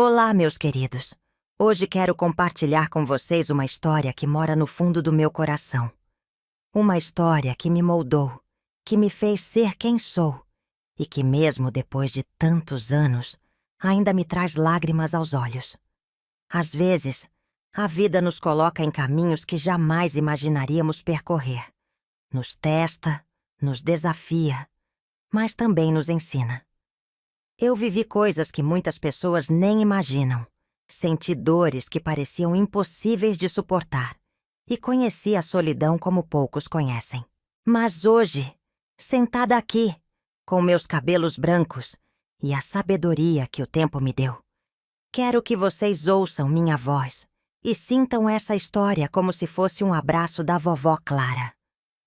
Olá, meus queridos. Hoje quero compartilhar com vocês uma história que mora no fundo do meu coração. Uma história que me moldou, que me fez ser quem sou e que, mesmo depois de tantos anos, ainda me traz lágrimas aos olhos. Às vezes, a vida nos coloca em caminhos que jamais imaginaríamos percorrer. Nos testa, nos desafia, mas também nos ensina. Eu vivi coisas que muitas pessoas nem imaginam. Senti dores que pareciam impossíveis de suportar e conheci a solidão como poucos conhecem. Mas hoje, sentada aqui, com meus cabelos brancos e a sabedoria que o tempo me deu, quero que vocês ouçam minha voz e sintam essa história como se fosse um abraço da vovó Clara.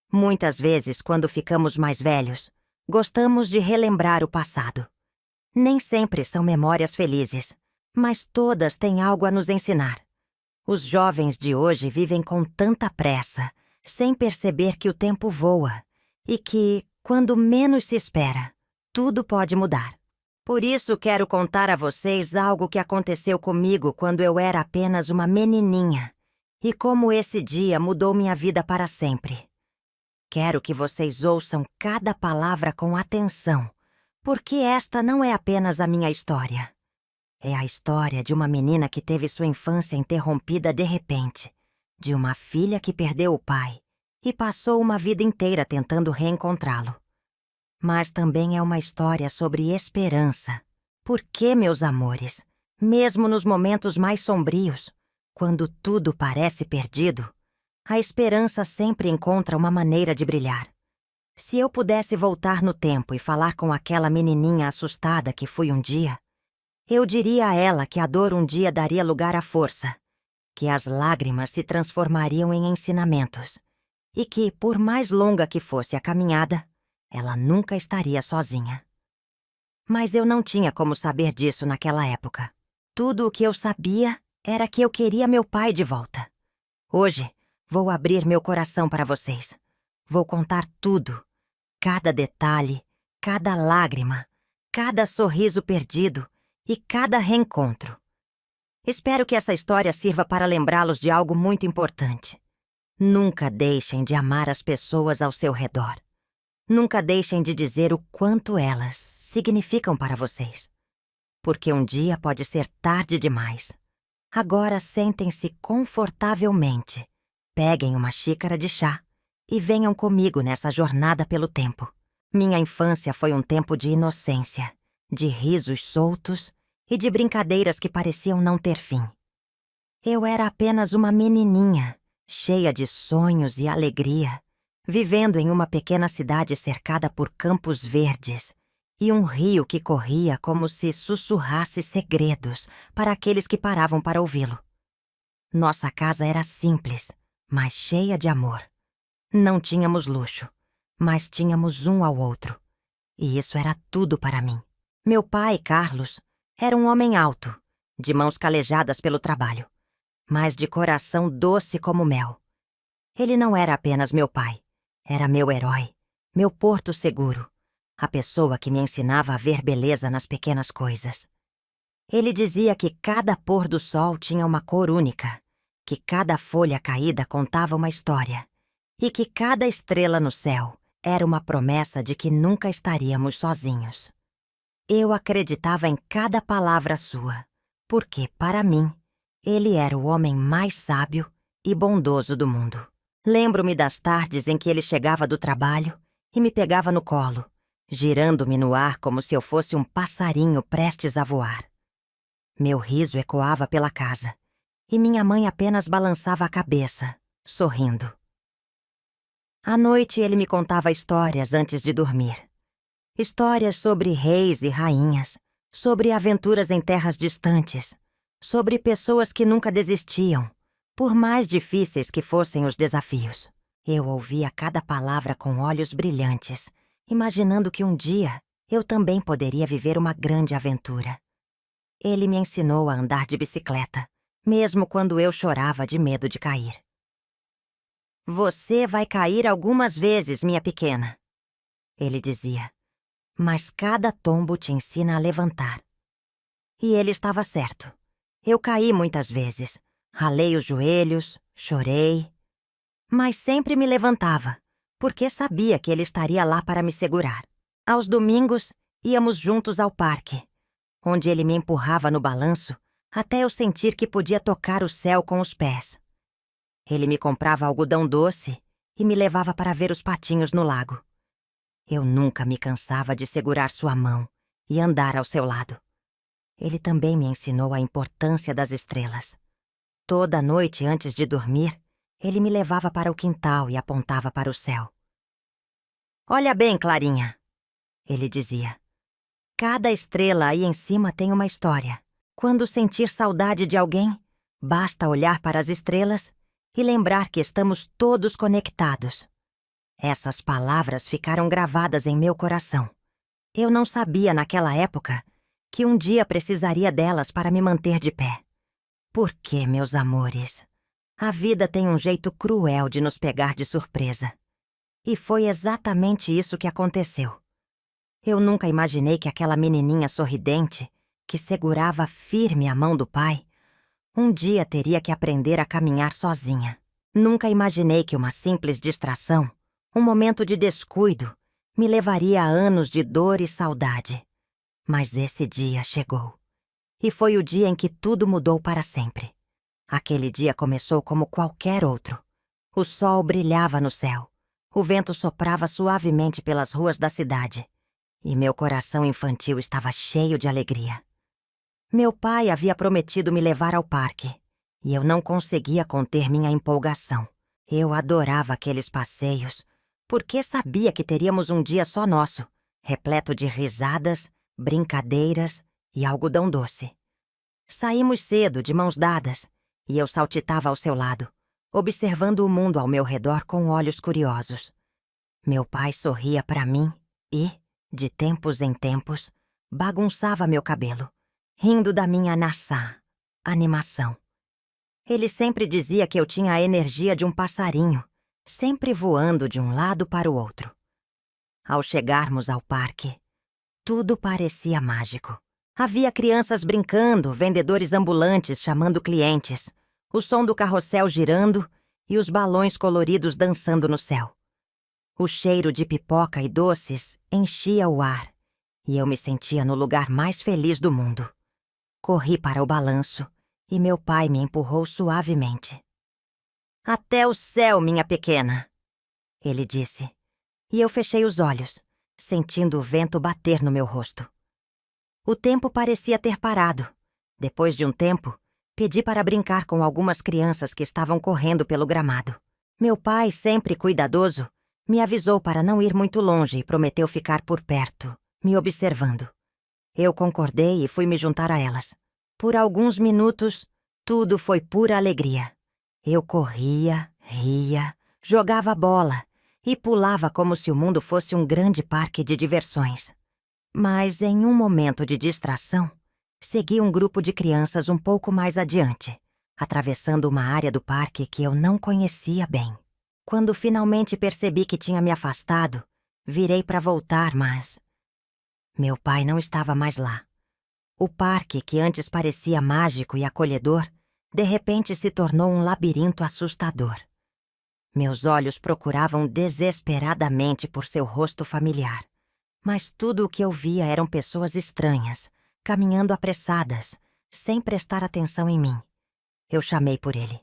Muitas vezes, quando ficamos mais velhos, gostamos de relembrar o passado. Nem sempre são memórias felizes, mas todas têm algo a nos ensinar. Os jovens de hoje vivem com tanta pressa, sem perceber que o tempo voa e que, quando menos se espera, tudo pode mudar. Por isso quero contar a vocês algo que aconteceu comigo quando eu era apenas uma menininha e como esse dia mudou minha vida para sempre. Quero que vocês ouçam cada palavra com atenção, porque esta não é apenas a minha história. É a história de uma menina que teve sua infância interrompida de repente, de uma filha que perdeu o pai e passou uma vida inteira tentando reencontrá-lo. Mas também é uma história sobre esperança. Porque, meus amores, mesmo nos momentos mais sombrios, quando tudo parece perdido, a esperança sempre encontra uma maneira de brilhar. Se eu pudesse voltar no tempo e falar com aquela menininha assustada que fui um dia, eu diria a ela que a dor um dia daria lugar à força, que as lágrimas se transformariam em ensinamentos e que, por mais longa que fosse a caminhada, ela nunca estaria sozinha. Mas eu não tinha como saber disso naquela época. Tudo o que eu sabia era que eu queria meu pai de volta. Hoje, vou abrir meu coração para vocês. Vou contar tudo. Cada detalhe, cada lágrima, cada sorriso perdido e cada reencontro. Espero que essa história sirva para lembrá-los de algo muito importante. Nunca deixem de amar as pessoas ao seu redor. Nunca deixem de dizer o quanto elas significam para vocês. Porque um dia pode ser tarde demais. Agora sentem-se confortavelmente. Peguem uma xícara de chá e venham comigo nessa jornada pelo tempo. Minha infância foi um tempo de inocência, de risos soltos e de brincadeiras que pareciam não ter fim. Eu era apenas uma menininha, cheia de sonhos e alegria, vivendo em uma pequena cidade cercada por campos verdes e um rio que corria como se sussurrasse segredos para aqueles que paravam para ouvi-lo. Nossa casa era simples, mas cheia de amor. Não tínhamos luxo, mas tínhamos um ao outro. E isso era tudo para mim. Meu pai, Carlos, era um homem alto, de mãos calejadas pelo trabalho, mas de coração doce como mel. Ele não era apenas meu pai, era meu herói, meu porto seguro, a pessoa que me ensinava a ver beleza nas pequenas coisas. Ele dizia que cada pôr do sol tinha uma cor única, que cada folha caída contava uma história, e que cada estrela no céu era uma promessa de que nunca estaríamos sozinhos. Eu acreditava em cada palavra sua, porque, para mim, ele era o homem mais sábio e bondoso do mundo. Lembro-me das tardes em que ele chegava do trabalho e me pegava no colo, girando-me no ar como se eu fosse um passarinho prestes a voar. Meu riso ecoava pela casa, e minha mãe apenas balançava a cabeça, sorrindo. À noite ele me contava histórias antes de dormir. Histórias sobre reis e rainhas, sobre aventuras em terras distantes, sobre pessoas que nunca desistiam, por mais difíceis que fossem os desafios. Eu ouvia cada palavra com olhos brilhantes, imaginando que um dia eu também poderia viver uma grande aventura. Ele me ensinou a andar de bicicleta, mesmo quando eu chorava de medo de cair. Você vai cair algumas vezes, minha pequena, ele dizia, mas cada tombo te ensina a levantar. E ele estava certo. Eu caí muitas vezes, ralei os joelhos, chorei, mas sempre me levantava, porque sabia que ele estaria lá para me segurar. Aos domingos, íamos juntos ao parque, onde ele me empurrava no balanço até eu sentir que podia tocar o céu com os pés. Ele me comprava algodão doce e me levava para ver os patinhos no lago. Eu nunca me cansava de segurar sua mão e andar ao seu lado. Ele também me ensinou a importância das estrelas. Toda noite antes de dormir, ele me levava para o quintal e apontava para o céu. "Olha bem, Clarinha", ele dizia. "Cada estrela aí em cima tem uma história. Quando sentir saudade de alguém, basta olhar para as estrelas e lembrar que estamos todos conectados." Essas palavras ficaram gravadas em meu coração. Eu não sabia naquela época que um dia precisaria delas para me manter de pé. Porque, meus amores, a vida tem um jeito cruel de nos pegar de surpresa. E foi exatamente isso que aconteceu. Eu nunca imaginei que aquela menininha sorridente, que segurava firme a mão do pai, um dia teria que aprender a caminhar sozinha. Nunca imaginei que uma simples distração, um momento de descuido, me levaria a anos de dor e saudade. Mas esse dia chegou. E foi o dia em que tudo mudou para sempre. Aquele dia começou como qualquer outro. O sol brilhava no céu. O vento soprava suavemente pelas ruas da cidade. E meu coração infantil estava cheio de alegria. Meu pai havia prometido me levar ao parque. E eu não conseguia conter minha empolgação. Eu adorava aqueles passeios, porque sabia que teríamos um dia só nosso, repleto de risadas, brincadeiras e algodão doce. Saímos cedo, de mãos dadas, e eu saltitava ao seu lado, observando o mundo ao meu redor com olhos curiosos. Meu pai sorria para mim e, de tempos em tempos, bagunçava meu cabelo, rindo da minha naçá, animação. Ele sempre dizia que eu tinha a energia de um passarinho, sempre voando de um lado para o outro. Ao chegarmos ao parque, tudo parecia mágico. Havia crianças brincando, vendedores ambulantes chamando clientes, o som do carrossel girando e os balões coloridos dançando no céu. O cheiro de pipoca e doces enchia o ar, e eu me sentia no lugar mais feliz do mundo. Corri para o balanço e meu pai me empurrou suavemente. "Até o céu, minha pequena", ele disse, e eu fechei os olhos, sentindo o vento bater no meu rosto. O tempo parecia ter parado. Depois de um tempo, pedi para brincar com algumas crianças que estavam correndo pelo gramado. Meu pai, sempre cuidadoso, me avisou para não ir muito longe e prometeu ficar por perto, me observando. Eu concordei e fui me juntar a elas. Por alguns minutos, tudo foi pura alegria. Eu corria, ria, jogava bola e pulava como se o mundo fosse um grande parque de diversões. Mas, em um momento de distração, segui um grupo de crianças um pouco mais adiante, atravessando uma área do parque que eu não conhecia bem. Quando finalmente percebi que tinha me afastado, virei para voltar, mas meu pai não estava mais lá. O parque, que antes parecia mágico e acolhedor, de repente se tornou um labirinto assustador. Meus olhos procuravam desesperadamente por seu rosto familiar. Mas tudo o que eu via eram pessoas estranhas, caminhando apressadas, sem prestar atenção em mim. Eu chamei por ele.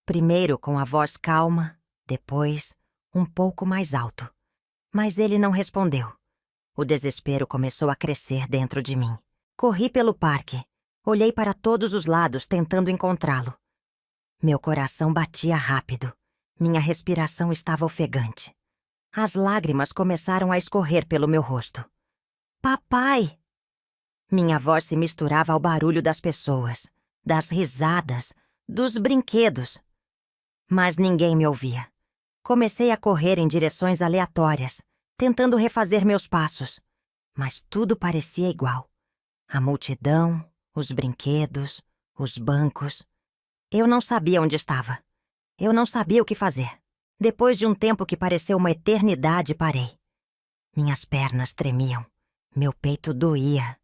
Primeiro com a voz calma, depois um pouco mais alto. Mas ele não respondeu. O desespero começou a crescer dentro de mim. Corri pelo parque. Olhei para todos os lados tentando encontrá-lo. Meu coração batia rápido. Minha respiração estava ofegante. As lágrimas começaram a escorrer pelo meu rosto. "Papai!" Minha voz se misturava ao barulho das pessoas, das risadas, dos brinquedos. Mas ninguém me ouvia. Comecei a correr em direções aleatórias, tentando refazer meus passos. Mas tudo parecia igual. A multidão, os brinquedos, os bancos. Eu não sabia onde estava. Eu não sabia o que fazer. Depois de um tempo que pareceu uma eternidade, parei. Minhas pernas tremiam. Meu peito doía.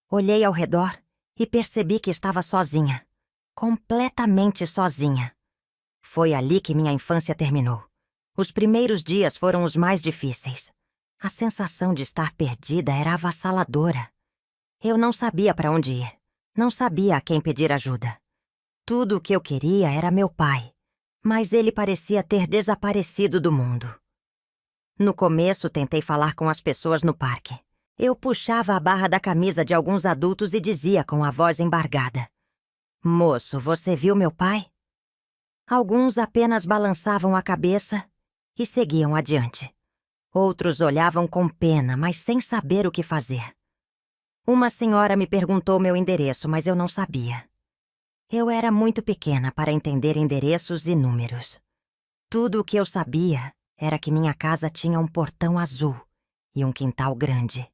Olhei ao redor e percebi que estava sozinha, completamente sozinha. Foi ali que minha infância terminou. Os primeiros dias foram os mais difíceis. A sensação de estar perdida era avassaladora. Eu não sabia para onde ir, não sabia a quem pedir ajuda. Tudo o que eu queria era meu pai, mas ele parecia ter desaparecido do mundo. No começo, tentei falar com as pessoas no parque. Eu puxava a barra da camisa de alguns adultos e dizia com a voz embargada: "Moço, você viu meu pai?" Alguns apenas balançavam a cabeça e seguiam adiante. Outros olhavam com pena, mas sem saber o que fazer. Uma senhora me perguntou meu endereço, mas eu não sabia. Eu era muito pequena para entender endereços e números. Tudo o que eu sabia era que minha casa tinha um portão azul e um quintal grande.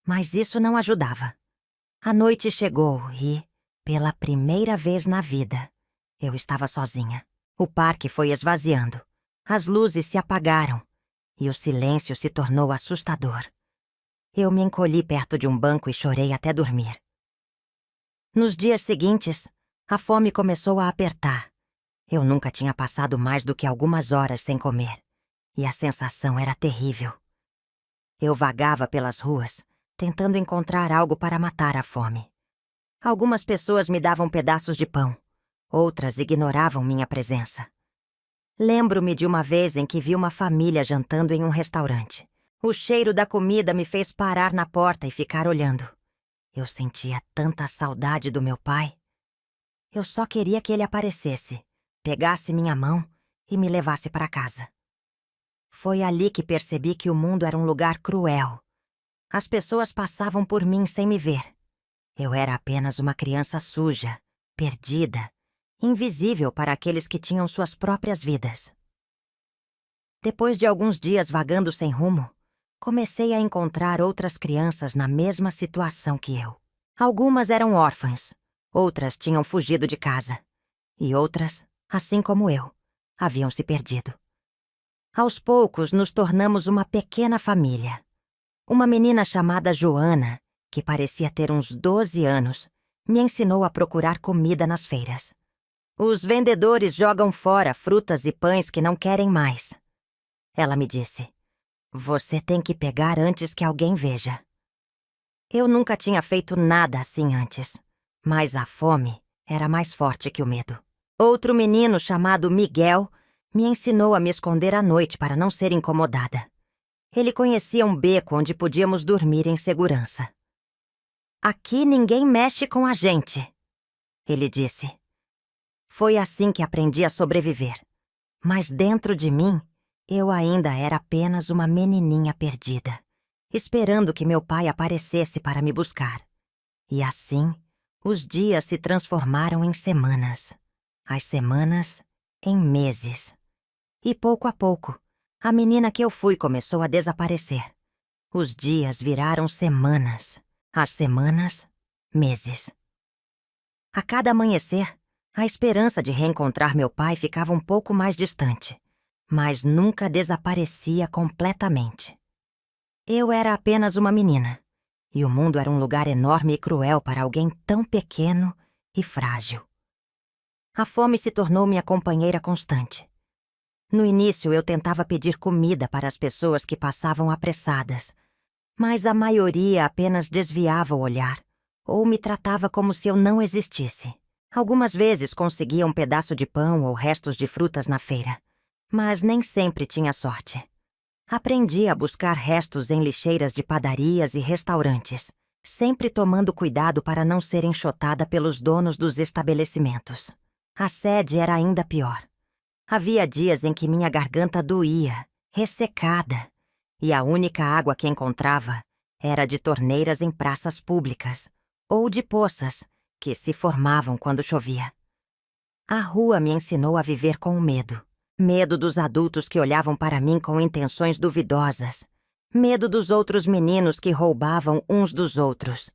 Mas isso não ajudava. A noite chegou e, pela primeira vez na vida, eu estava sozinha. O parque foi esvaziando. As luzes se apagaram e o silêncio se tornou assustador. Eu me encolhi perto de um banco e chorei até dormir. Nos dias seguintes, a fome começou a apertar. Eu nunca tinha passado mais do que algumas horas sem comer, e a sensação era terrível. Eu vagava pelas ruas, tentando encontrar algo para matar a fome. Algumas pessoas me davam pedaços de pão, outras ignoravam minha presença. Lembro-me de uma vez em que vi uma família jantando em um restaurante. O cheiro da comida me fez parar na porta e ficar olhando. Eu sentia tanta saudade do meu pai. Eu só queria que ele aparecesse, pegasse minha mão e me levasse para casa. Foi ali que percebi que o mundo era um lugar cruel. As pessoas passavam por mim sem me ver. Eu era apenas uma criança suja, perdida, invisível para aqueles que tinham suas próprias vidas. Depois de alguns dias vagando sem rumo, comecei a encontrar outras crianças na mesma situação que eu. Algumas eram órfãs, outras tinham fugido de casa, e outras, assim como eu, haviam se perdido. Aos poucos, nos tornamos uma pequena família. Uma menina chamada Joana, que parecia ter uns 12 anos, me ensinou a procurar comida nas feiras. Os vendedores jogam fora frutas e pães que não querem mais. Ela me disse: "Você tem que pegar antes que alguém veja." Eu nunca tinha feito nada assim antes, mas a fome era mais forte que o medo. Outro menino chamado Miguel me ensinou a me esconder à noite para não ser incomodada. Ele conhecia um beco onde podíamos dormir em segurança. "Aqui ninguém mexe com a gente", ele disse. Foi assim que aprendi a sobreviver. Mas dentro de mim, eu ainda era apenas uma menininha perdida, esperando que meu pai aparecesse para me buscar. E assim, os dias se transformaram em semanas, as semanas em meses. E pouco a pouco, a menina que eu fui começou a desaparecer. Os dias viraram semanas, as semanas, meses. A cada amanhecer, a esperança de reencontrar meu pai ficava um pouco mais distante, mas nunca desaparecia completamente. Eu era apenas uma menina, e o mundo era um lugar enorme e cruel para alguém tão pequeno e frágil. A fome se tornou minha companheira constante. No início, eu tentava pedir comida para as pessoas que passavam apressadas, mas a maioria apenas desviava o olhar ou me tratava como se eu não existisse. Algumas vezes conseguia um pedaço de pão ou restos de frutas na feira, mas nem sempre tinha sorte. Aprendi a buscar restos em lixeiras de padarias e restaurantes, sempre tomando cuidado para não ser enxotada pelos donos dos estabelecimentos. A sede era ainda pior. Havia dias em que minha garganta doía, ressecada, e a única água que encontrava era de torneiras em praças públicas ou de poças que se formavam quando chovia. A rua me ensinou a viver com medo. Medo dos adultos que olhavam para mim com intenções duvidosas. Medo dos outros meninos que roubavam uns dos outros.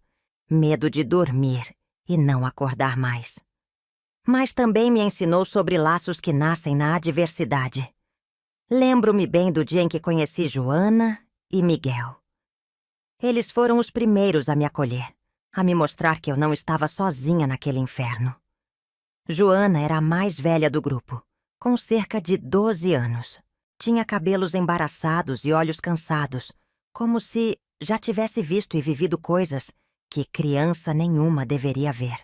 Medo de dormir e não acordar mais. Mas também me ensinou sobre laços que nascem na adversidade. Lembro-me bem do dia em que conheci Joana e Miguel. Eles foram os primeiros a me acolher, a me mostrar que eu não estava sozinha naquele inferno. Joana era a mais velha do grupo, com cerca de 12 anos. Tinha cabelos embaraçados e olhos cansados, como se já tivesse visto e vivido coisas que criança nenhuma deveria ver.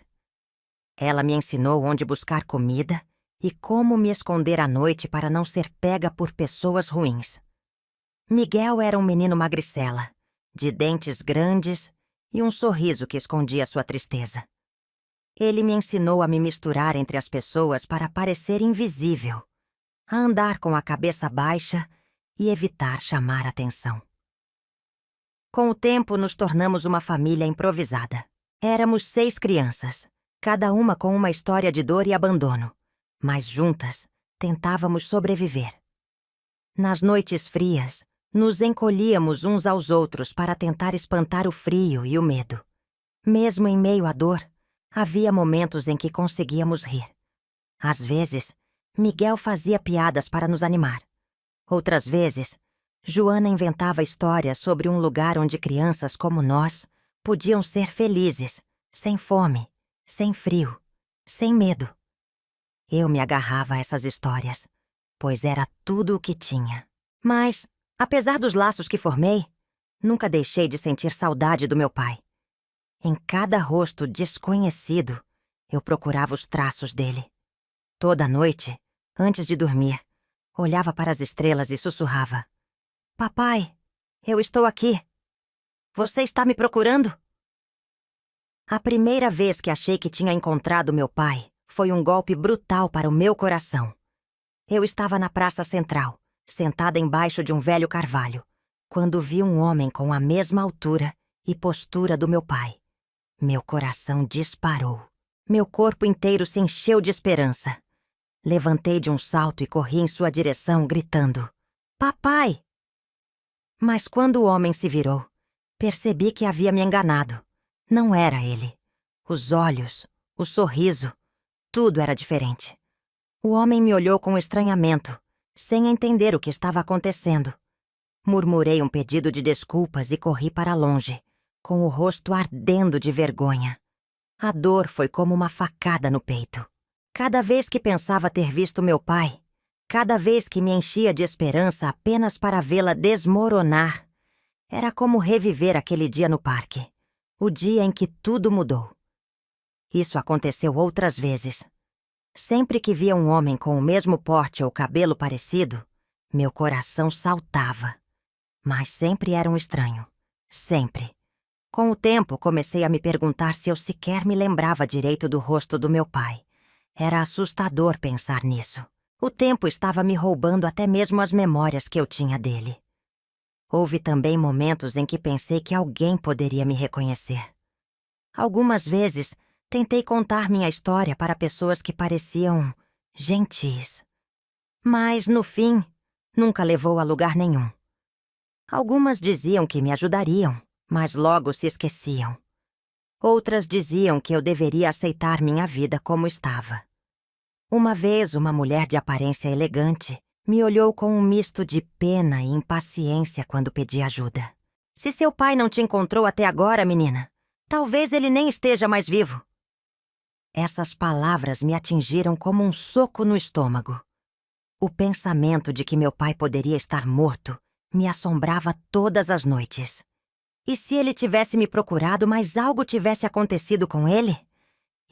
Ela me ensinou onde buscar comida e como me esconder à noite para não ser pega por pessoas ruins. Miguel era um menino magricela, de dentes grandes e um sorriso que escondia sua tristeza. Ele me ensinou a me misturar entre as pessoas para parecer invisível, a andar com a cabeça baixa e evitar chamar atenção. Com o tempo, nos tornamos uma família improvisada. Éramos 6 crianças, cada uma com uma história de dor e abandono, mas juntas tentávamos sobreviver. Nas noites frias, nos encolhíamos uns aos outros para tentar espantar o frio e o medo. Mesmo em meio à dor, havia momentos em que conseguíamos rir. Às vezes, Miguel fazia piadas para nos animar. Outras vezes, Joana inventava histórias sobre um lugar onde crianças como nós podiam ser felizes, sem fome, sem frio, sem medo. Eu me agarrava a essas histórias, pois era tudo o que tinha. Mas, apesar dos laços que formei, nunca deixei de sentir saudade do meu pai. Em cada rosto desconhecido, eu procurava os traços dele. Toda noite, antes de dormir, olhava para as estrelas e sussurrava: "Papai, eu estou aqui. Você está me procurando?" A primeira vez que achei que tinha encontrado meu pai foi um golpe brutal para o meu coração. Eu estava na praça central, sentada embaixo de um velho carvalho, quando vi um homem com a mesma altura e postura do meu pai. Meu coração disparou. Meu corpo inteiro se encheu de esperança. Levantei de um salto e corri em sua direção, gritando: "Papai!" Mas quando o homem se virou, percebi que havia me enganado. Não era ele. Os olhos, o sorriso, tudo era diferente. O homem me olhou com estranhamento, sem entender o que estava acontecendo. Murmurei um pedido de desculpas e corri para longe, com o rosto ardendo de vergonha. A dor foi como uma facada no peito. Cada vez que pensava ter visto meu pai, cada vez que me enchia de esperança apenas para vê-la desmoronar, era como reviver aquele dia no parque, o dia em que tudo mudou. Isso aconteceu outras vezes. Sempre que via um homem com o mesmo porte ou cabelo parecido, meu coração saltava. Mas sempre era um estranho. Sempre. Com o tempo, comecei a me perguntar se eu sequer me lembrava direito do rosto do meu pai. Era assustador pensar nisso. O tempo estava me roubando até mesmo as memórias que eu tinha dele. Houve também momentos em que pensei que alguém poderia me reconhecer. Algumas vezes, tentei contar minha história para pessoas que pareciam gentis. Mas, no fim, nunca levou a lugar nenhum. Algumas diziam que me ajudariam, mas logo se esqueciam. Outras diziam que eu deveria aceitar minha vida como estava. Uma vez, uma mulher de aparência elegante me olhou com um misto de pena e impaciência quando pedi ajuda. "Se seu pai não te encontrou até agora, menina, talvez ele nem esteja mais vivo." Essas palavras me atingiram como um soco no estômago. O pensamento de que meu pai poderia estar morto me assombrava todas as noites. E se ele tivesse me procurado, mas algo tivesse acontecido com ele?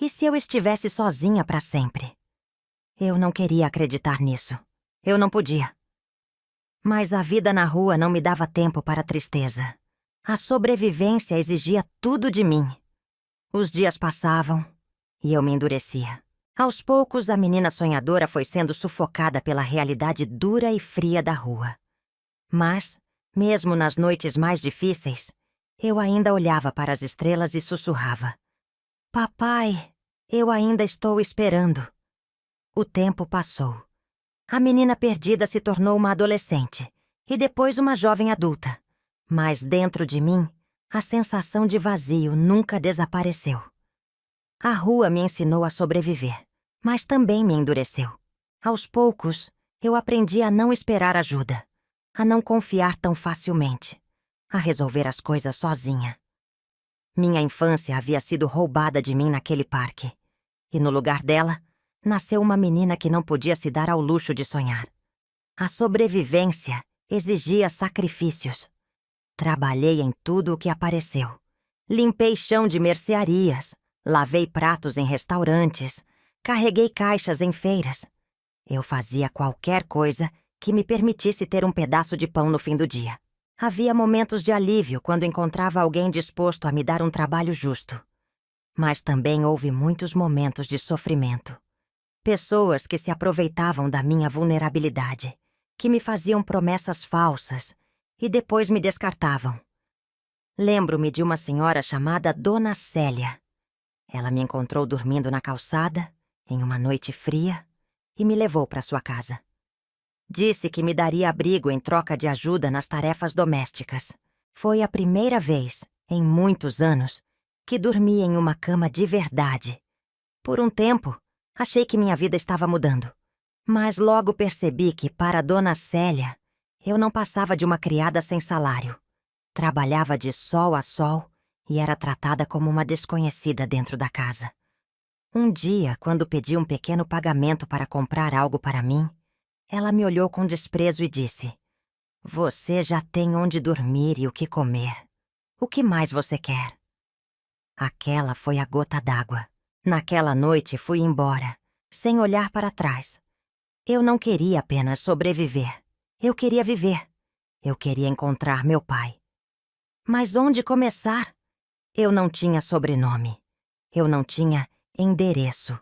E se eu estivesse sozinha para sempre? Eu não queria acreditar nisso. Eu não podia. Mas a vida na rua não me dava tempo para tristeza. A sobrevivência exigia tudo de mim. Os dias passavam e eu me endurecia. Aos poucos, a menina sonhadora foi sendo sufocada pela realidade dura e fria da rua. Mas, mesmo nas noites mais difíceis, eu ainda olhava para as estrelas e sussurrava: "Papai, eu ainda estou esperando." O tempo passou. A menina perdida se tornou uma adolescente e depois uma jovem adulta. Mas dentro de mim, a sensação de vazio nunca desapareceu. A rua me ensinou a sobreviver, mas também me endureceu. Aos poucos, eu aprendi a não esperar ajuda, a não confiar tão facilmente, a resolver as coisas sozinha. Minha infância havia sido roubada de mim naquele parque. E no lugar dela, nasceu uma menina que não podia se dar ao luxo de sonhar. A sobrevivência exigia sacrifícios. Trabalhei em tudo o que apareceu. Limpei chão de mercearias, lavei pratos em restaurantes, carreguei caixas em feiras. Eu fazia qualquer coisa que me permitisse ter um pedaço de pão no fim do dia. Havia momentos de alívio quando encontrava alguém disposto a me dar um trabalho justo. Mas também houve muitos momentos de sofrimento. Pessoas que se aproveitavam da minha vulnerabilidade, que me faziam promessas falsas e depois me descartavam. Lembro-me de uma senhora chamada Dona Célia. Ela me encontrou dormindo na calçada, em uma noite fria, e me levou para sua casa. Disse que me daria abrigo em troca de ajuda nas tarefas domésticas. Foi a primeira vez, em muitos anos, que dormi em uma cama de verdade. Por um tempo, achei que minha vida estava mudando. Mas logo percebi que, para Dona Célia, eu não passava de uma criada sem salário. Trabalhava de sol a sol e era tratada como uma desconhecida dentro da casa. Um dia, quando pedi um pequeno pagamento para comprar algo para mim, ela me olhou com desprezo e disse: "Você já tem onde dormir e o que comer. O que mais você quer?" Aquela foi a gota d'água. Naquela noite fui embora, sem olhar para trás. Eu não queria apenas sobreviver. Eu queria viver. Eu queria encontrar meu pai. Mas onde começar? Eu não tinha sobrenome. Eu não tinha endereço.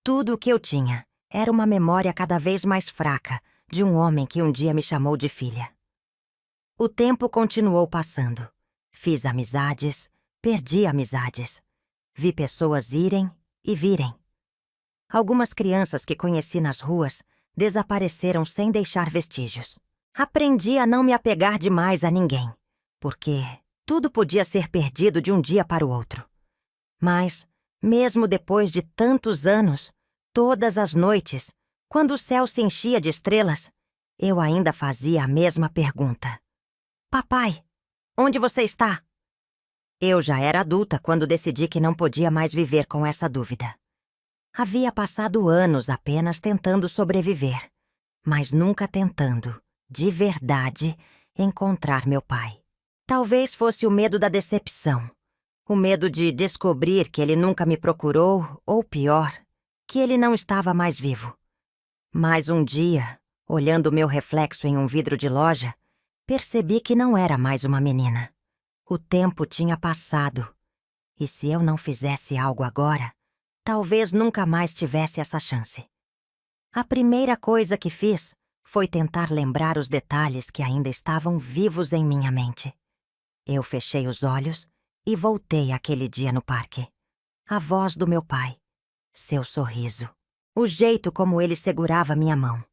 Tudo o que eu tinha era uma memória cada vez mais fraca de um homem que um dia me chamou de filha. O tempo continuou passando. Fiz amizades, perdi amizades. Vi pessoas irem e virem. Algumas crianças que conheci nas ruas desapareceram sem deixar vestígios. Aprendi a não me apegar demais a ninguém, porque tudo podia ser perdido de um dia para o outro. Mas, mesmo depois de tantos anos, todas as noites, quando o céu se enchia de estrelas, eu ainda fazia a mesma pergunta: "Papai, onde você está?" Eu já era adulta quando decidi que não podia mais viver com essa dúvida. Havia passado anos apenas tentando sobreviver, mas nunca tentando, de verdade, encontrar meu pai. Talvez fosse o medo da decepção, o medo de descobrir que ele nunca me procurou, ou pior, que ele não estava mais vivo. Mas um dia, olhando meu reflexo em um vidro de loja, percebi que não era mais uma menina. O tempo tinha passado, e se eu não fizesse algo agora, talvez nunca mais tivesse essa chance. A primeira coisa que fiz foi tentar lembrar os detalhes que ainda estavam vivos em minha mente. Eu fechei os olhos e voltei àquele dia no parque. A voz do meu pai, seu sorriso, o jeito como ele segurava minha mão.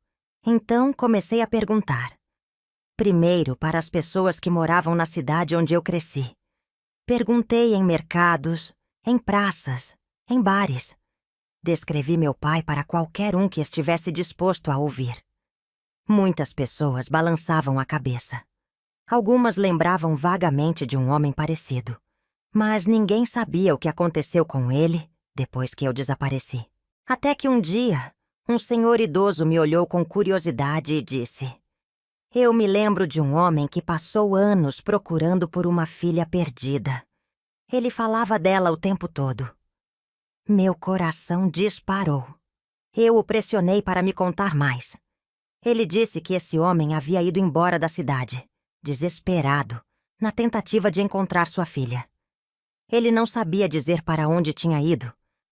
Então comecei a perguntar. Primeiro para as pessoas que moravam na cidade onde eu cresci. Perguntei em mercados, em praças, em bares. Descrevi meu pai para qualquer um que estivesse disposto a ouvir. Muitas pessoas balançavam a cabeça. Algumas lembravam vagamente de um homem parecido, mas ninguém sabia o que aconteceu com ele depois que eu desapareci. Até que um dia, um senhor idoso me olhou com curiosidade e disse: "Eu me lembro de um homem que passou anos procurando por uma filha perdida. Ele falava dela o tempo todo." Meu coração disparou. Eu o pressionei para me contar mais. Ele disse que esse homem havia ido embora da cidade, desesperado, na tentativa de encontrar sua filha. Ele não sabia dizer para onde tinha ido,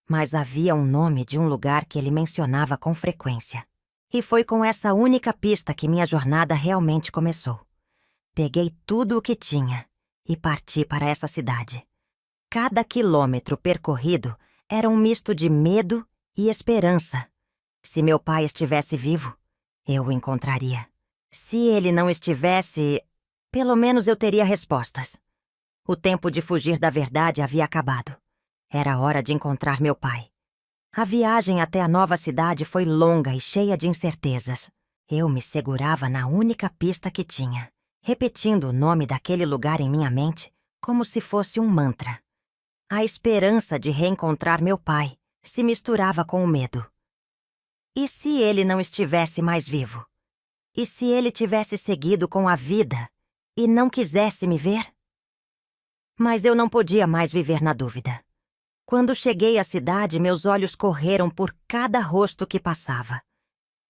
mas havia um nome de um lugar que ele mencionava com frequência. E foi com essa única pista que minha jornada realmente começou. Peguei tudo o que tinha e parti para essa cidade. Cada quilômetro percorrido era um misto de medo e esperança. Se meu pai estivesse vivo, eu o encontraria. Se ele não estivesse, pelo menos eu teria respostas. O tempo de fugir da verdade havia acabado. Era hora de encontrar meu pai. A viagem até a nova cidade foi longa e cheia de incertezas. Eu me segurava na única pista que tinha, repetindo o nome daquele lugar em minha mente como se fosse um mantra. A esperança de reencontrar meu pai se misturava com o medo. E se ele não estivesse mais vivo? E se ele tivesse seguido com a vida e não quisesse me ver? Mas eu não podia mais viver na dúvida. Quando cheguei à cidade, meus olhos correram por cada rosto que passava.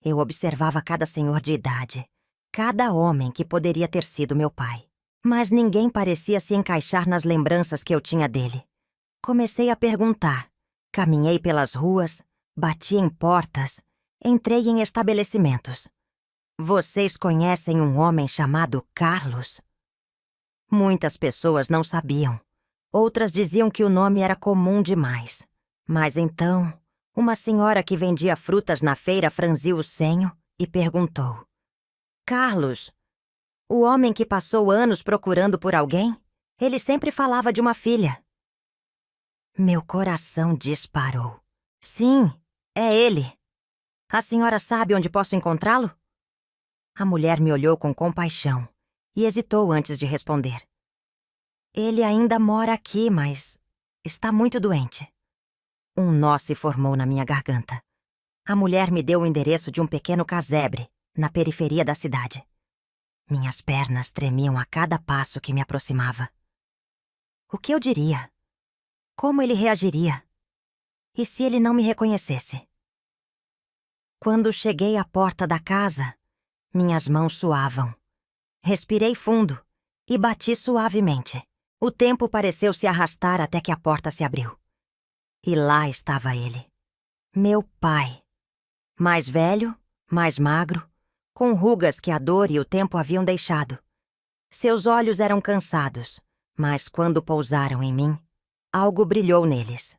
Eu observava cada senhor de idade, cada homem que poderia ter sido meu pai. Mas ninguém parecia se encaixar nas lembranças que eu tinha dele. Comecei a perguntar. Caminhei pelas ruas, bati em portas, entrei em estabelecimentos. Vocês conhecem um homem chamado Carlos? Muitas pessoas não sabiam. Outras diziam que o nome era comum demais. Mas então, uma senhora que vendia frutas na feira franziu o senho e perguntou: Carlos, o homem que passou anos procurando por alguém? Ele sempre falava de uma filha. Meu coração disparou. Sim, é ele. A senhora sabe onde posso encontrá-lo? A mulher me olhou com compaixão e hesitou antes de responder. Ele ainda mora aqui, mas está muito doente. Um nó se formou na minha garganta. A mulher me deu o endereço de um pequeno casebre, na periferia da cidade. Minhas pernas tremiam a cada passo que me aproximava. O que eu diria? Como ele reagiria? E se ele não me reconhecesse? Quando cheguei à porta da casa, minhas mãos suavam. Respirei fundo e bati suavemente. O tempo pareceu se arrastar até que a porta se abriu. E lá estava ele. Meu pai. Mais velho, mais magro, com rugas que a dor e o tempo haviam deixado. Seus olhos eram cansados, mas quando pousaram em mim, algo brilhou neles.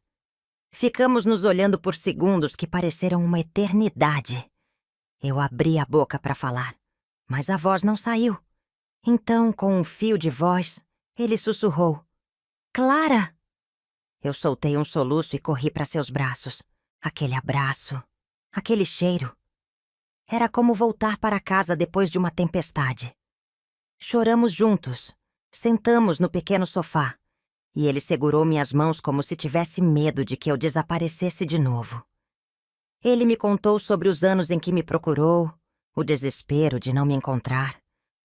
Ficamos nos olhando por segundos que pareceram uma eternidade. Eu abri a boca para falar, mas a voz não saiu. Então, com um fio de voz, ele sussurrou: Clara! Eu soltei um soluço e corri para seus braços. Aquele abraço, aquele cheiro. Era como voltar para casa depois de uma tempestade. Choramos juntos, sentamos no pequeno sofá, e ele segurou minhas mãos como se tivesse medo de que eu desaparecesse de novo. Ele me contou sobre os anos em que me procurou, o desespero de não me encontrar,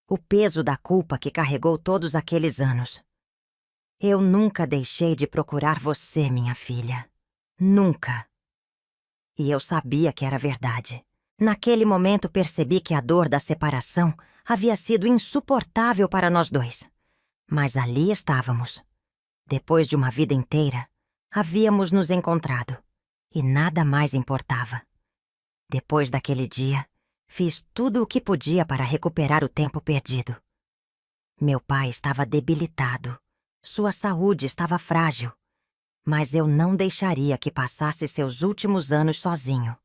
o peso da culpa que carregou todos aqueles anos. Eu nunca deixei de procurar você, minha filha. Nunca. E eu sabia que era verdade. Naquele momento percebi que a dor da separação havia sido insuportável para nós dois. Mas ali estávamos. Depois de uma vida inteira, havíamos nos encontrado. E nada mais importava. Depois daquele dia, fiz tudo o que podia para recuperar o tempo perdido. Meu pai estava debilitado. Sua saúde estava frágil. Mas eu não deixaria que passasse seus últimos anos sozinho.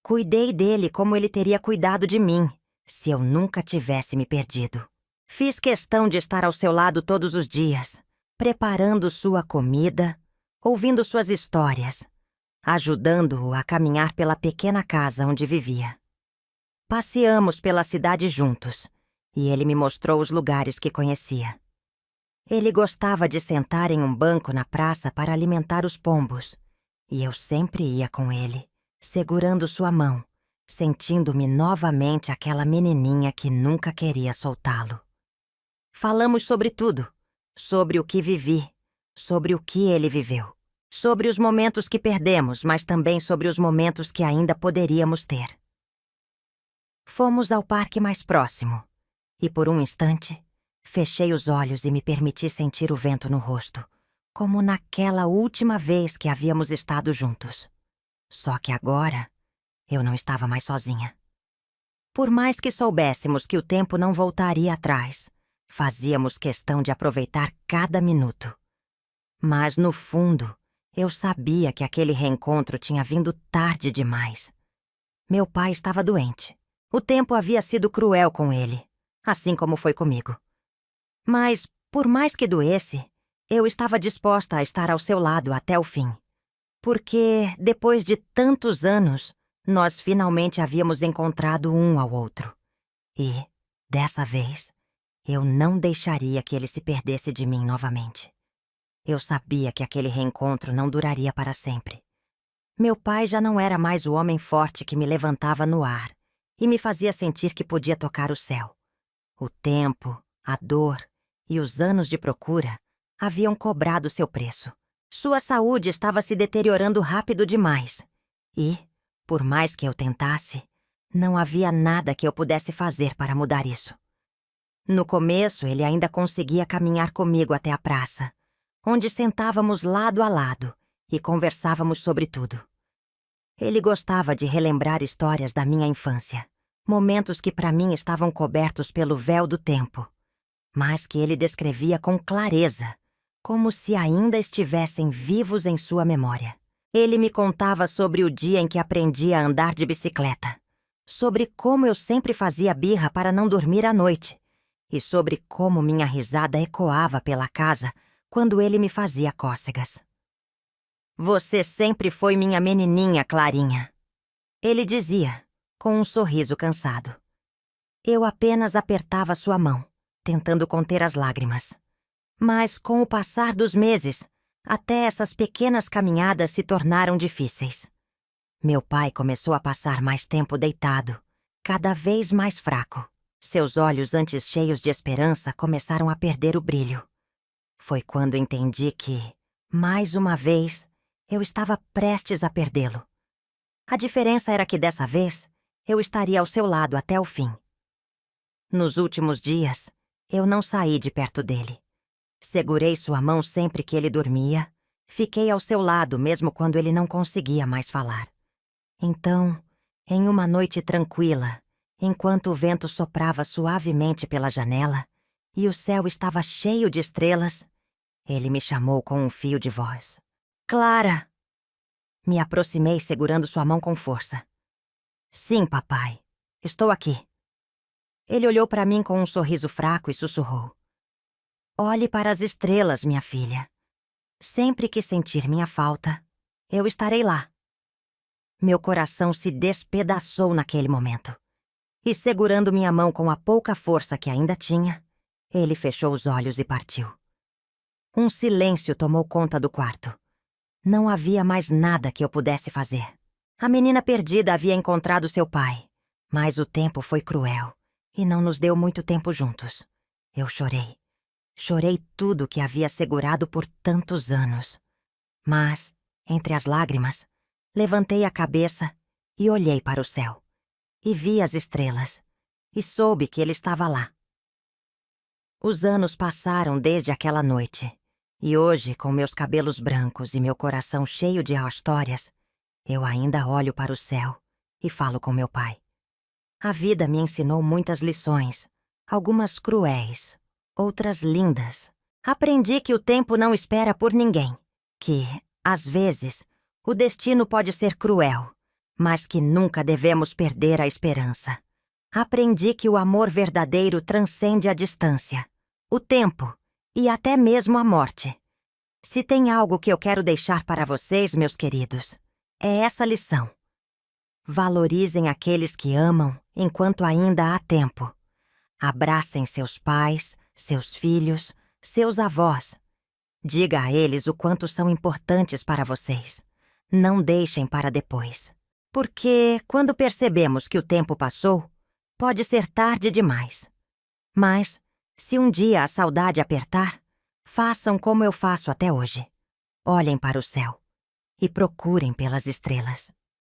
Cuidei dele como ele teria cuidado de mim, se eu nunca tivesse me perdido. Fiz questão de estar ao seu lado todos os dias, preparando sua comida, ouvindo suas histórias, ajudando-o a caminhar pela pequena casa onde vivia. Passeamos pela cidade juntos, e ele me mostrou os lugares que conhecia. Ele gostava de sentar em um banco na praça para alimentar os pombos, e eu sempre ia com ele, segurando sua mão, sentindo-me novamente aquela menininha que nunca queria soltá-lo. Falamos sobre tudo, sobre o que vivi, sobre o que ele viveu, sobre os momentos que perdemos, mas também sobre os momentos que ainda poderíamos ter. Fomos ao parque mais próximo, e por um instante, fechei os olhos e me permiti sentir o vento no rosto, como naquela última vez que havíamos estado juntos. Só que agora, eu não estava mais sozinha. Por mais que soubéssemos que o tempo não voltaria atrás, fazíamos questão de aproveitar cada minuto. Mas, no fundo, eu sabia que aquele reencontro tinha vindo tarde demais. Meu pai estava doente. O tempo havia sido cruel com ele, assim como foi comigo. Mas, por mais que doesse, eu estava disposta a estar ao seu lado até o fim. Porque, depois de tantos anos, nós finalmente havíamos encontrado um ao outro. E, dessa vez, eu não deixaria que ele se perdesse de mim novamente. Eu sabia que aquele reencontro não duraria para sempre. Meu pai já não era mais o homem forte que me levantava no ar e me fazia sentir que podia tocar o céu. O tempo, a dor e os anos de procura haviam cobrado seu preço. Sua saúde estava se deteriorando rápido demais. E, por mais que eu tentasse, não havia nada que eu pudesse fazer para mudar isso. No começo, ele ainda conseguia caminhar comigo até a praça, onde sentávamos lado a lado e conversávamos sobre tudo. Ele gostava de relembrar histórias da minha infância, momentos que para mim estavam cobertos pelo véu do tempo, mas que ele descrevia com clareza, como se ainda estivessem vivos em sua memória. Ele me contava sobre o dia em que aprendi a andar de bicicleta, sobre como eu sempre fazia birra para não dormir à noite, e sobre como minha risada ecoava pela casa quando ele me fazia cócegas. Você sempre foi minha menininha, Clarinha, ele dizia, com um sorriso cansado. Eu apenas apertava sua mão, tentando conter as lágrimas. Mas, com o passar dos meses, até essas pequenas caminhadas se tornaram difíceis. Meu pai começou a passar mais tempo deitado, cada vez mais fraco. Seus olhos, antes cheios de esperança, começaram a perder o brilho. Foi quando entendi que, mais uma vez, eu estava prestes a perdê-lo. A diferença era que dessa vez, eu estaria ao seu lado até o fim. Nos últimos dias, eu não saí de perto dele. Segurei sua mão sempre que ele dormia, fiquei ao seu lado mesmo quando ele não conseguia mais falar. Então, em uma noite tranquila, enquanto o vento soprava suavemente pela janela e o céu estava cheio de estrelas, ele me chamou com um fio de voz. Clara! Me aproximei segurando sua mão com força. Sim, papai. Estou aqui. Ele olhou para mim com um sorriso fraco e sussurrou. Olhe para as estrelas, minha filha. Sempre que sentir minha falta, eu estarei lá. Meu coração se despedaçou naquele momento. E segurando minha mão com a pouca força que ainda tinha, ele fechou os olhos e partiu. Um silêncio tomou conta do quarto. Não havia mais nada que eu pudesse fazer. A menina perdida havia encontrado seu pai, mas o tempo foi cruel e não nos deu muito tempo juntos. Eu chorei. Chorei tudo que havia segurado por tantos anos. Mas, entre as lágrimas, levantei a cabeça e olhei para o céu. E vi as estrelas. E soube que ele estava lá. Os anos passaram desde aquela noite. E hoje, com meus cabelos brancos e meu coração cheio de histórias, eu ainda olho para o céu e falo com meu pai. A vida me ensinou muitas lições, algumas cruéis, outras lindas. Aprendi que o tempo não espera por ninguém, que, às vezes, o destino pode ser cruel, mas que nunca devemos perder a esperança. Aprendi que o amor verdadeiro transcende a distância, o tempo e até mesmo a morte. Se tem algo que eu quero deixar para vocês, meus queridos, é essa lição. Valorizem aqueles que amam enquanto ainda há tempo. Abracem seus pais, seus filhos, seus avós. Diga a eles o quanto são importantes para vocês. Não deixem para depois. Porque, quando percebemos que o tempo passou, pode ser tarde demais. Mas, se um dia a saudade apertar, façam como eu faço até hoje. Olhem para o céu e procurem pelas estrelas.